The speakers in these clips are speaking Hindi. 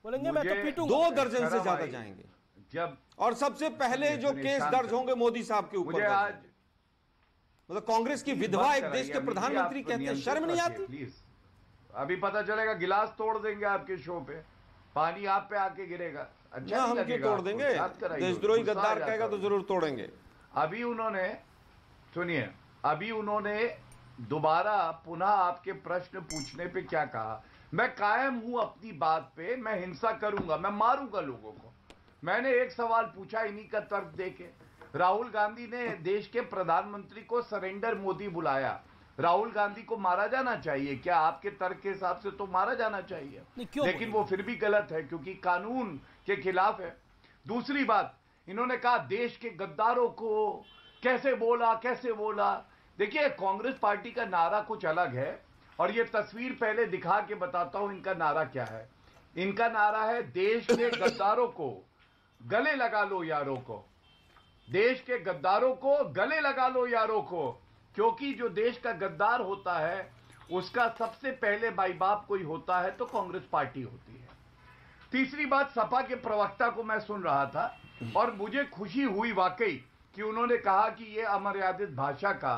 बोलेंगे मैं तो पीटूंगा। 2 दर्जन से ज्यादा जाएंगे जब, और सबसे पहले जो केस दर्ज होंगे मोदी साहब के ऊपर। आज मतलब कांग्रेस की विधवा एक देश के प्रधानमंत्री कहते हैं, शर्म नहीं आती? प्लीज, अभी पता चलेगा गिलास तोड़ देंगे आपके शो पे, पानी आप पे आके गिरेगा। अच्छा, हम क्यों तोड़ देंगे? देशद्रोही गद्दार कहेगा तो जरूर तोड़ेंगे। अभी उन्होंने, सुनिए, अभी उन्होंने दोबारा पुनः आपके प्रश्न पूछने पे क्या कहा, मैं कायम हूं अपनी बात पे, मैं हिंसा करूंगा, मैं मारूंगा लोगों को। मैंने एक सवाल पूछा इन्हीं का तर्क देके। राहुल गांधी ने देश के प्रधानमंत्री को सरेंडर मोदी बुलाया, राहुल गांधी को मारा जाना चाहिए क्या? आपके तर्क के हिसाब से तो मारा जाना चाहिए, लेकिन वो फिर भी गलत है क्योंकि कानून के खिलाफ है। दूसरी बात, इन्होंने कहा देश के गद्दारों को कैसे बोला। देखिए, कांग्रेस पार्टी का नारा कुछ अलग है, और ये तस्वीर पहले दिखा के बताता हूं इनका नारा क्या है। इनका नारा है देश के गद्दारों को गले लगा लो यारों को, देश के गद्दारों को गले लगा लो यारों को, क्योंकि जो देश का गद्दार होता है उसका सबसे पहले माई बाप कोई होता है तो कांग्रेस पार्टी होती है। तीसरी बात, सपा के प्रवक्ता को मैं सुन रहा था और मुझे खुशी हुई वाकई कि उन्होंने कहा कि ये अमर्यादित भाषा का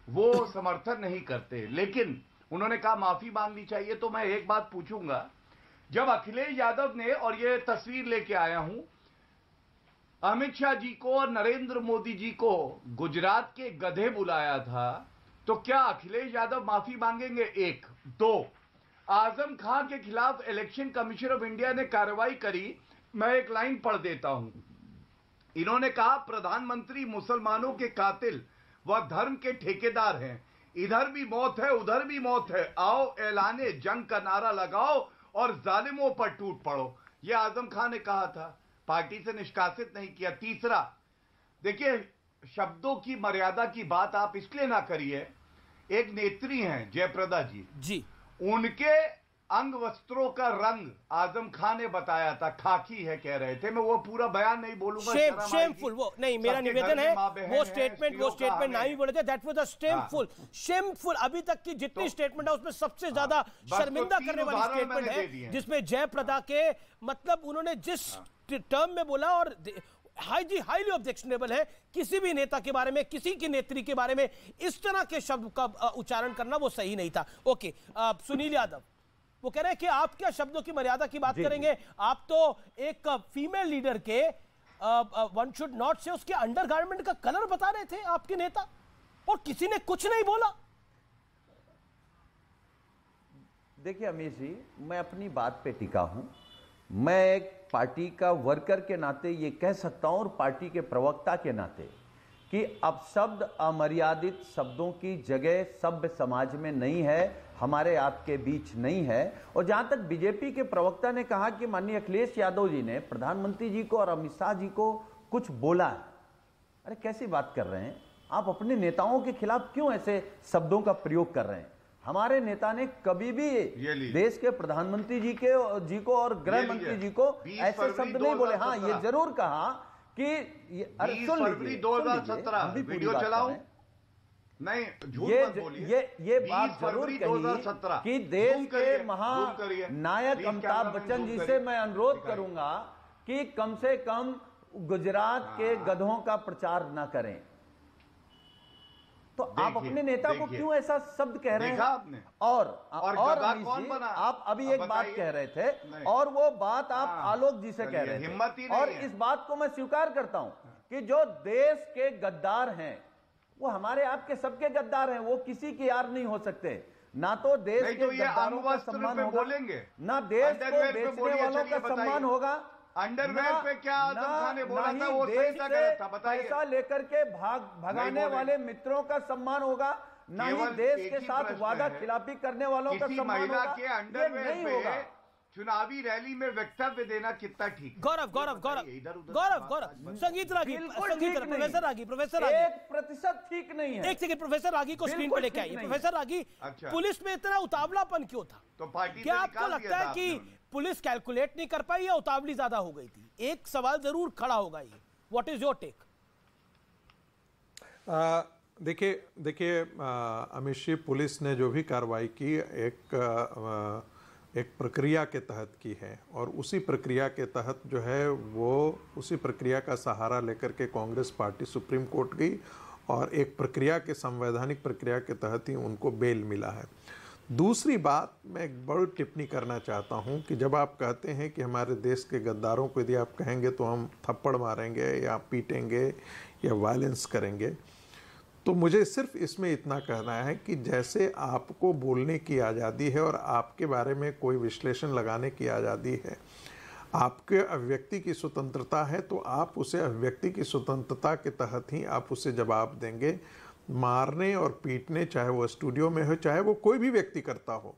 वो समर्थन नहीं करते, लेकिन उन्होंने कहा माफी मांगनी चाहिए। तो मैं एक बात पूछूंगा, जब अखिलेश यादव ने, और ये तस्वीर लेके आया हूं, अमित शाह जी को और नरेंद्र मोदी जी को गुजरात के गधे बुलाया था, तो क्या अखिलेश यादव माफी मांगेंगे? 1, 2, आजम खान के खिलाफ इलेक्शन कमीशन ऑफ इंडिया ने कार्रवाई करी। मैं एक लाइन पढ़ देता हूं। इन्होंने कहा प्रधानमंत्री मुसलमानों के कातिल व धर्म के ठेकेदार हैं, इधर भी मौत है उधर भी मौत है, आओ ऐलाने जंग का नारा लगाओ और जालिमों पर टूट पड़ो। यह आजम खान ने कहा था, पार्टी से निष्कासित नहीं किया। तीसरा, देखिए, शब्दों की मर्यादा की बात आप इसलिए ना करिए। एक नेत्री हैं जयप्रदा जी, उनके अंग वस्त्रों का रंग आजम खान ने बताया था खाकी है, कह रहे थे। मैं वो पूरा बयान नहीं बोलूंगा, शेमफुल वो नहीं, मेरा निवेदन है वो स्टेटमेंट नहीं बोले थे। That was a shameful. अभी तक की जितनी स्टेटमेंट है उसमें सबसे ज्यादा शर्मिंदा करने वाली स्टेटमेंट है जिसमें जयप्रदा के, मतलब उन्होंने जिस टर्म में बोला, और हाईली ऑब्जेक्शनेबल है किसी भी नेता के बारे में, किसी की नेत्री के बारे में इस तरह के शब्द का उच्चारण करना वो सही नहीं था। ओके, सुनील यादव वो कह रहे हैं कि आप क्या शब्दों की मर्यादा की बात करेंगे? आप तो एक फीमेल लीडर के वन शुड नॉट से उसके अंडरगारमेंट का कलर बता रहे थे आपके नेता, और किसी ने कुछ नहीं बोला। देखिए अमीश जी, मैं अपनी बात पे टिका हूं। मैं एक पार्टी का वर्कर के नाते ये कह सकता हूं, और पार्टी के प्रवक्ता के नाते, कि अब शब्द अमर्यादित शब्दों की जगह सभ्य समाज में नहीं है, हमारे आपके बीच नहीं है। और जहां तक बीजेपी के प्रवक्ता ने कहा कि माननीय अखिलेश यादव जी ने प्रधानमंत्री जी को और अमित शाह जी को कुछ बोला, अरे कैसी बात कर रहे हैं आप? अपने नेताओं के खिलाफ क्यों ऐसे शब्दों का प्रयोग कर रहे हैं? हमारे नेता ने कभी भी देश के प्रधानमंत्री जी को और गृह मंत्री जी को ऐसे शब्द नहीं बोले। हाँ, ये जरूर कहा कि 20 फरवरी 2017 वीडियो चलाऊं? नहीं, झूठ मत बोलिए। ये बात जरूर कही कि देश के महानायक अमिताभ बच्चन जी से मैं अनुरोध करूंगा कि कम से कम गुजरात के गधों का प्रचार ना करें। तो आप अपने नेता को क्यों ऐसा शब्द कह रहे हैं? आपने और कौन बना? आप अभी एक बात कह रहे थे, और वो बात आप आलोक जी से कह रहे थे, और इस बात को मैं स्वीकार करता हूं कि जो देश के गद्दार हैं वो हमारे आपके सबके गद्दार हैं, वो किसी के यार नहीं हो सकते। ना तो देश के गद्दारों का सम्मान होगा, ना देश को बेचने वालों का सम्मान होगा, अंडरवेयर पे क्या आजम खान ने बोला था वो सही था गलत था बताइए? पैसा लेकर के भगाने वाले मित्रों का सम्मान होगा, ना ही देश के साथ वादा खिलाफी करने वालों का सम्मान होगा। के अंडरवेयर पे चुनावी रैली में वक्तव्य देना कितना ठीक? गौरव संगीत रागी, प्रोफेसर रागी 1% ठीक नहीं है। एक सेकंड, प्रोफेसर रागी को स्क्रीन पे लेके आइए। प्रोफेसर रागी, पुलिस में इतना उतावलापन क्यों था? तो पार्टी क्या आपको लगता है कि पुलिस कैलकुलेट नहीं कर पाई या उतावली ज्यादा हो गई थी? एक सवाल जरूर खड़ा होगा, ये व्हाट इज योर टेक? देखिए अमित जी, पुलिस ने जो भी कार्रवाई की, एक एक प्रक्रिया के तहत की है, और उसी प्रक्रिया के तहत जो है वो उसी प्रक्रिया का सहारा लेकर के कांग्रेस पार्टी सुप्रीम कोर्ट गई, और एक प्रक्रिया के संवैधानिक प्रक्रिया के तहत ही उनको बेल मिला है। दूसरी बात, मैं एक बड़ी टिप्पणी करना चाहता हूं कि जब आप कहते हैं कि हमारे देश के गद्दारों को यदि आप कहेंगे तो हम थप्पड़ मारेंगे या पीटेंगे या वायलेंस करेंगे, तो मुझे सिर्फ इसमें इतना कहना है कि जैसे आपको बोलने की आज़ादी है और आपके बारे में कोई विश्लेषण लगाने की आज़ादी है, आपके अभिव्यक्ति की स्वतंत्रता है, तो आप उसे अभिव्यक्ति की स्वतंत्रता के तहत ही आप उसे जवाब देंगे। मारने और पीटने, चाहे वो स्टूडियो में हो, चाहे वो कोई भी व्यक्ति करता हो,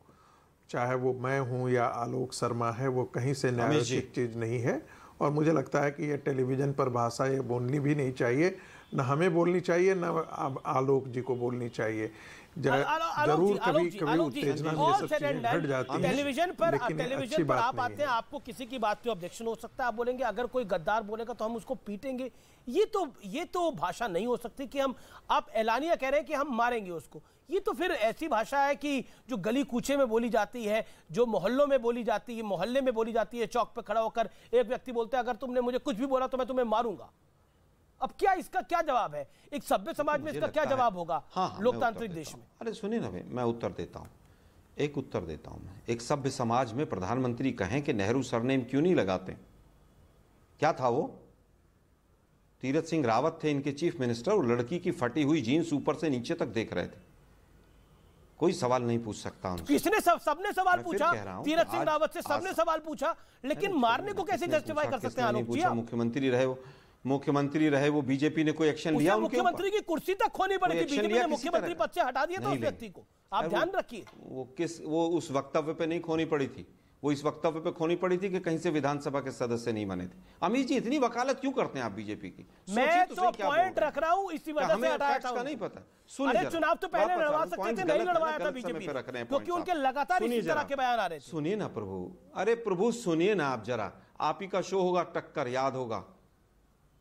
चाहे वो मैं हूं या आलोक शर्मा है, वो कहीं से न्यायोचित चीज़ नहीं है। और मुझे लगता है कि ये टेलीविज़न पर भाषा ये बोलनी भी नहीं चाहिए, न हमें बोलनी चाहिए, न आलोक जी को बोलनी चाहिए। जरूर कभी कभी उत्तेजना में ये सब चीजें घट जाती हैं, टेलीविजन पर आप आते हैं, आपको किसी की बात पे ऑब्जेक्शन हो सकता है, आप बोलेंगे अगर कोई गद्दार बोलेगा तो हम उसको पीटेंगे। ये तो भाषा नहीं हो सकती कि आप एलानिया कह रहे हैं कि हम मारेंगे उसको। ये तो फिर ऐसी भाषा है कि जो गली कूचे में बोली जाती है, जो मोहल्लों में बोली जाती है, मोहल्ले में बोली जाती है। चौक पे खड़ा होकर एक व्यक्ति बोलता है अगर तुमने मुझे कुछ भी बोला तो मैं तुम्हें मारूंगा। अब क्या इसका क्या जवाब है? एक सभ्य समाज में इसका क्या जवाब होगा? लोकतांत्रिक देश में। अरे सुनिए ना, मैं उत्तर देता हूं, एक उत्तर देता हूं मैं। एक सभ्य समाज में प्रधानमंत्री कहें कि नेहरू सरनेम क्यों नहीं लगाते? क्या था वो? तीरथ सिंह रावत थे इनके चीफ मिनिस्टर, और लड़की की फटी हुई जीन्स ऊपर से नीचे तक देख रहे थे। कोई सवाल नहीं पूछ सकता उनसे। किसने? सबने सवाल पूछा, तीरथ सिंह रावत से सबने सवाल पूछा, लेकिन मारने को कैसे जस्टिफाई कर सकते हैं आलोक जी? मुख्यमंत्री रहे वो बीजेपी ने कोई एक्शन लिया? मुख्यमंत्री की कुर्सी तक खोनी पड़ी थी, बीजेपी ने मुख्यमंत्री पद से हटा दिया था उस व्यक्ति को, आप ध्यान रखिए। वो उस वक्तव्य पे नहीं खोनी पड़ी थी, वो इस वक्तव्य पे खोनी पड़ी थी कि कहीं से विधानसभा के सदस्य नहीं बने थे। अमित जी इतनी वकालत क्यों करते हैं आप बीजेपी की? मैं तो पॉइंट रख रहा हूं, इसी वजह से हटाया था। नहीं पता। अरे चुनाव तो पहले लड़वा सकते थे, नहीं लड़वाया था बीजेपी ने, क्योंकि उनके लगातार इसी तरह के बयान आ रहे थे। सुनिए ना प्रभु, अरे प्रभु सुनिए ना आप जरा, आप ही का शो होगा टक्कर, याद होगा।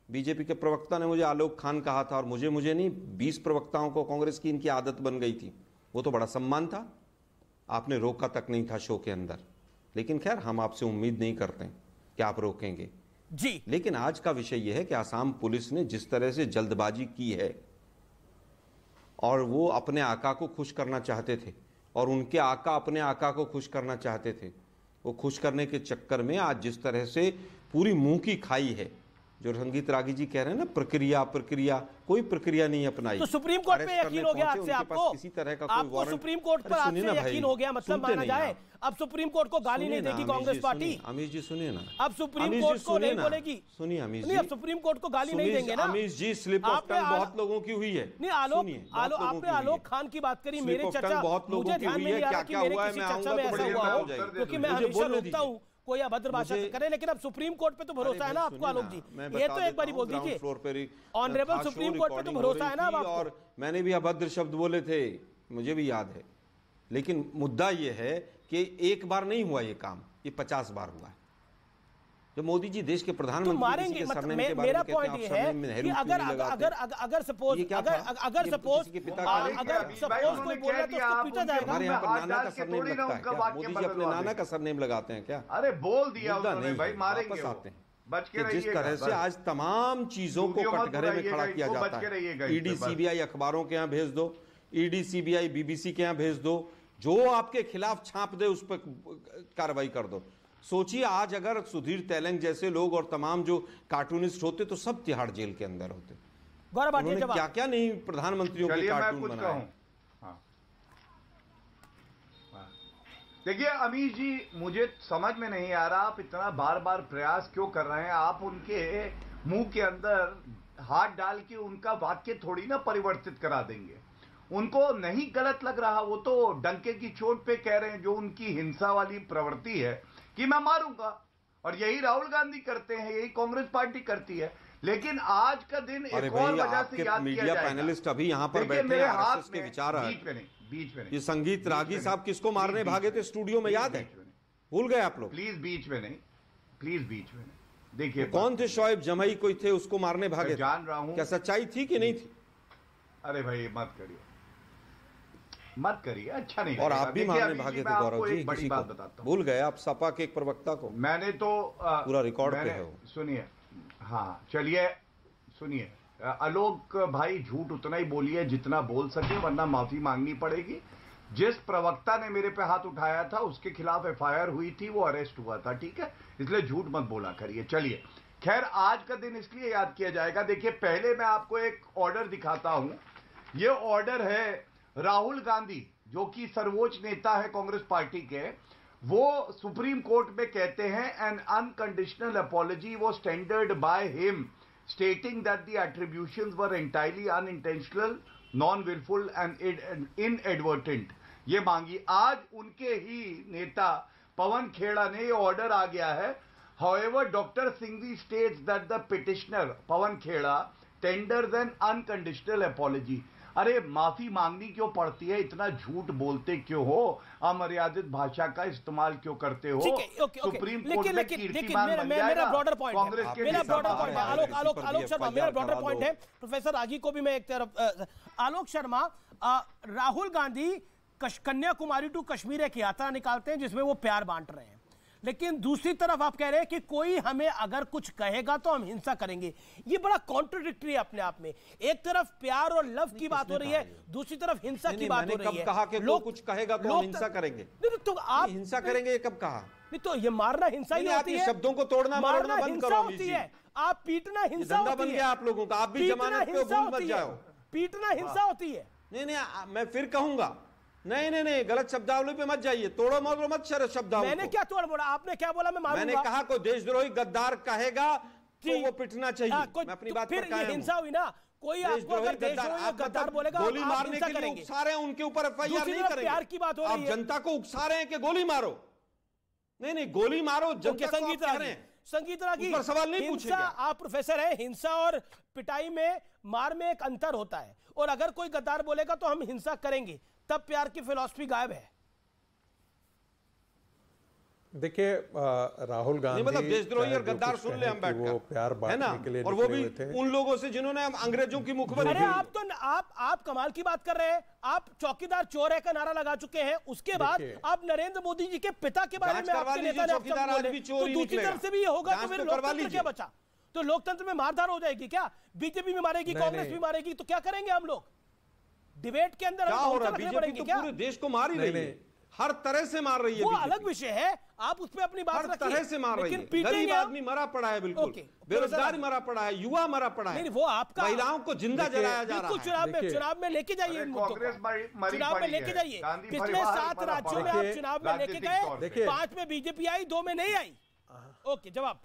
बीजेपी के प्रवक्ता ने मुझे आलोक खान कहा था, और मुझे नहीं 20 प्रवक्ताओं को कांग्रेस की इनकी आदत बन गई थी। वो तो बड़ा सम्मान था, आपने रोका तक नहीं था शो के अंदर। लेकिन खैर हम आपसे उम्मीद नहीं करते कि आप रोकेंगे जी। लेकिन आज का विषय यह है कि आसाम पुलिस ने जिस तरह से जल्दबाजी की है, और वो अपने आका को खुश करना चाहते थे, और उनके आका अपने आका को खुश करना चाहते थे। वो खुश करने के चक्कर में आज जिस तरह से पूरी मुंह की खाई है, जो संगीत रागी जी कह रहे हैं ना, प्रक्रिया, कोई प्रक्रिया नहीं अपनाई। तो सुप्रीम कोर्ट पे यकीन हो गया आज से आपको? किसी तरह का आपको कोई सुप्रीम कोर्ट पर आज से यकीन हो गया, मतलब माना जाए अब सुप्रीम कोर्ट को गाली नहीं देगी कांग्रेस पार्टी? अमीश जी सुनिए ना, अब सुप्रीम कोर्ट को नहीं बोलेगी। सुनिए अमीश जी, अब सुप्रीम कोर्ट को गाली नहीं देंगे ना अमीश जी। स्लिप ऑफ टंग बहुत लोगों की हुई है। नहीं आपने आलोक खान की बात करी, मेरे चर्चा मुझे ध्यान में नहीं आ रहा कि मेरे किसी चर्चा में ऐसा हुआ हो, क्योंकि मैं हमेशा रोकता हूं कोई अभद्र भाषा करे। लेकिन अब सुप्रीम कोर्ट पे तो भरोसा है ना आपको आलोक जी? ये तो एक बार बोल दीजिए, ऑनरेबल सुप्रीम कोर्ट पे तो भरोसा है ना अब आपको? और मैंने भी अभद्र शब्द बोले थे, मुझे भी याद है। लेकिन मुद्दा ये है कि एक बार नहीं हुआ ये काम, ये 50 बार हुआ है। जब मोदी जी देश के प्रधानमंत्री मारेंगे, मेरा पॉइंट ये है कि अगर सपोज कोई बोल रहा है तो उसको पीटा जाएगा। हमारे यहाँ पर नाना का सरनेम लगता है क्या? मोदी जी अपने नाना का सरनेम लगाते हैं क्या? अरे बोल दिया उन्होंने भाई, मारेंगे आते हैं। जिस तरह से आज तमाम चीजों को कटघरे में खड़ा किया जाता है, ईडी सीबीआई अखबारों के यहाँ भेज दो, ईडी सीबीआई बीबीसी के यहाँ भेज दो, जो आपके खिलाफ छाप दे उस पर कार्रवाई कर दो। सोचिए आज अगर सुधीर तेलंग जैसे लोग और तमाम जो कार्टूनिस्ट होते तो सब तिहाड़ जेल के अंदर होते। उन्होंने क्या क्या नहीं प्रधानमंत्रियों के कार्टून बनाए। देखिए अमीश जी, मुझे समझ में नहीं आ रहा आप इतना बार बार प्रयास क्यों कर रहे हैं। आप उनके मुंह के अंदर हाथ डाल के उनका वाक्य थोड़ी ना परिवर्तित करा देंगे। उनको नहीं गलत लग रहा, वो तो डंके की चोट पे कह रहे हैं, जो उनकी हिंसा वाली प्रवृत्ति है कि मैं मारूंगा। और यही राहुल गांधी करते हैं, यही कांग्रेस पार्टी करती है। लेकिन आज का दिन एक और वजह से याद किया जाएगा। पैनलिस्ट अभी यहाँ पर बैठे हैं, आरएसएस के विचार बीच में नहीं। ये संगीत रागी साहब किसको मारने भागे थे स्टूडियो में, याद है? भूल गए आप लोग? प्लीज बीच में नहीं। देखिए कौन थे? शोएब जमई कोई थे, उसको मारने भागे? जान रहा हूं। क्या सच्चाई थी कि नहीं थी? अरे भाई मत करिए। मत करिए, अच्छा नहीं। और आप भी मारने भागे थे गौरव जी, बड़ी बात बताता हूं, भूल गए आप सपा के एक प्रवक्ता को। मैंने तो पूरा रिकॉर्ड पे है वो। सुनिए, हाँ चलिए सुनिए, आलोक भाई झूठ उतना ही बोलिए जितना बोल सके, वरना माफी मांगनी पड़ेगी। जिस प्रवक्ता ने मेरे पे हाथ उठाया था उसके खिलाफ एफआईआर हुई थी, वो अरेस्ट हुआ था, ठीक है, इसलिए झूठ मत बोला करिए। चलिए, खैर आज का दिन इसलिए याद किया जाएगा। देखिए, पहले मैं आपको एक ऑर्डर दिखाता हूं। ये ऑर्डर है राहुल गांधी, जो कि सर्वोच्च नेता है कांग्रेस पार्टी के, वो सुप्रीम कोर्ट में कहते हैं N unconditional apology was tendered by him stating that the attributions were entirely unintentional, non-willful and inadvertent। ये मांगी आज उनके ही नेता पवन खेड़ा ने, ये ऑर्डर आ गया है। However, Dr. Singhvi states that the petitioner Pawan Khera tenders an unconditional apology। अरे माफी मांगनी क्यों पड़ती है, इतना झूठ बोलते क्यों हो, अमर्यादित भाषा का इस्तेमाल क्यों करते हो? सुप्रीम कोर्ट में कीर्तिमान बन जाएगा। मेरा ब्रॉडर पॉइंट है, आलोक शर्मा, मेरा ब्रॉडर पॉइंट है। प्रोफेसर रागी को भी मैं एक तरफ, आलोक शर्मा, राहुल गांधी कन्याकुमारी टू कश्मीर एक यात्रा निकालते हैं जिसमें वो प्यार बांट रहे हैं, लेकिन दूसरी तरफ आप कह रहे हैं कि कोई हमें अगर कुछ कहेगा तो हम हिंसा करेंगे। ये बड़ा कॉन्ट्रडिक्टरी है अपने आप में। एक तरफ प्यार और लव की बात हो रही है, दूसरी तरफ हिंसा की बात हो रही है। कहा कि लोग कुछ कहेगा तो हम हिंसा करेंगे? नहीं तो आप हिंसा करेंगे, ये कब कहा? नहीं तो ये मारना हिंसा ही होती है। शब्दों को तोड़ना मारना बंद करो होती है। आप पीटना हिंसा होती है। बन गया आप लोगों का, आप भी जमानत पे भूल मत जाओ। पीटना हिंसा होती है। नहीं, मैं फिर कहूंगा, नहीं, गलत शब्दावली पे मत जाइए, तोड़ो मोड़ो मत शब्दावली। मैंने क्या तोड़ मोड़ा? आपने क्या बोला? मैं मारूंगा। मैंने कहा कोई देशद्रोही गद्दार कहेगा तो वो पिटना चाहिए। मैं अपनी बात पर कायम हूं। हिंसा हुई ना, कोई आपको अगर देशद्रोही गद्दार बोलेगा, गोली मारने के लिए उकसा रहे हैं, उनके ऊपर एफआईआर नहीं करेंगे। प्यार की बात हो रही है, आप जनता को उकसा रहे हैं कि गोली मारो। नहीं, गोली मारो जनता को आप कह रहे हैं। संगीत रागी पर सवाल नहीं पूछेगा। आप प्रोफेसर हैं, हिंसा और पिटाई में, मार में एक अंतर होता है, और अगर कोई गद्दार बोलेगा तो हम हिंसा करेंगे, तब प्यार की फिलॉसफी गायब है। देखिए, राहुल गांधी मतलब देशद्रोही और गद्दार सुन ले हम बैठकर, वो प्यार बांटने के लिए, और वो भी उन लोगों से जिन्होंने अंग्रेजों की मुखबरी। अरे आप कमाल की बात कर रहे हैं। आप चौकीदार चोर है का नारा लगा चुके हैं, उसके बाद आप नरेंद्र मोदी जी के पिता के बारे में आपके नेता ने तो दूसरी तरफ से भी ये होगा तो फिर लोकतंत्र क्या बचा? तो लोकतंत्र में मारधार हो जाएगी क्या? बीजेपी भी मारेगी, कांग्रेस भी मारेगी, तो क्या करेंगे हम लोग? डिबेट के अंदर क्या हो रहा है? बीजेपी तो पूरे देश को मार ही रही है, हर तरह से मार रही है। वो अलग विषय है, आप उस पे अपनी बात हर तरह से मार रही है। गरीब आदमी मरा पड़ा है, बिल्कुल बेरोजगार मरा पड़ा है, युवा मरा पड़ा है। नहीं, वो आपका, महिलाओं को जिंदा जलाया जा रहा है। चुनाव में लेके जाइए, चुनाव में लेके जाइए। पिछले 7 राज्यों में आप चुनाव में लेके गए, 5 में बीजेपी आई, 2 में नहीं आई। ओके, जवाब।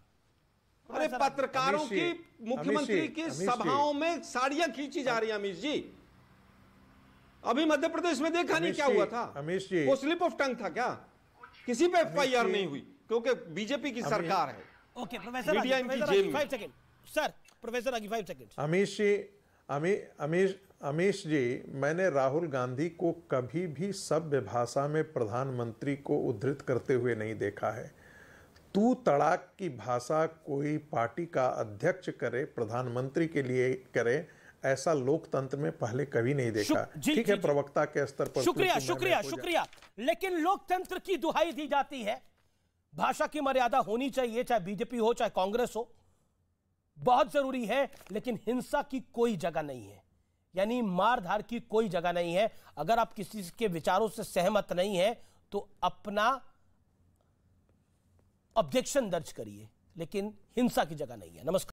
अरे पत्रकारों की, मुख्यमंत्री की सभाओं में साड़ियां खींची जा रही है। अमीश जी, अभी मध्य प्रदेश में देखा नहीं क्या हुआ था? अमीश जी, वो स्लिप ऑफ टंग था क्या? किसी पे एफआईआर नहीं हुई क्योंकि बीजेपी की सरकार है। Okay professor, 5 second sir, professor आगे 5 सेकंड। अमीश जी, मैंने राहुल गांधी को कभी भी सभ्य भाषा में प्रधानमंत्री को उद्धृत करते हुए नहीं देखा है। तू तड़ाक की भाषा कोई पार्टी का अध्यक्ष करे, प्रधानमंत्री के लिए करे, ऐसा लोकतंत्र में पहले कभी नहीं देखा। ठीक है, प्रवक्ता के स्तर पर शुक्रिया, लेकिन लोकतंत्र की दुहाई दी जाती है, भाषा की मर्यादा होनी चाहिए, चाहे बीजेपी हो चाहे कांग्रेस हो, बहुत जरूरी है, लेकिन हिंसा की कोई जगह नहीं है, यानी मारधार की कोई जगह नहीं है। अगर आप किसी के विचारों से सहमत नहीं है तो अपना ऑब्जेक्शन दर्ज करिए, लेकिन हिंसा की जगह नहीं है। नमस्कार।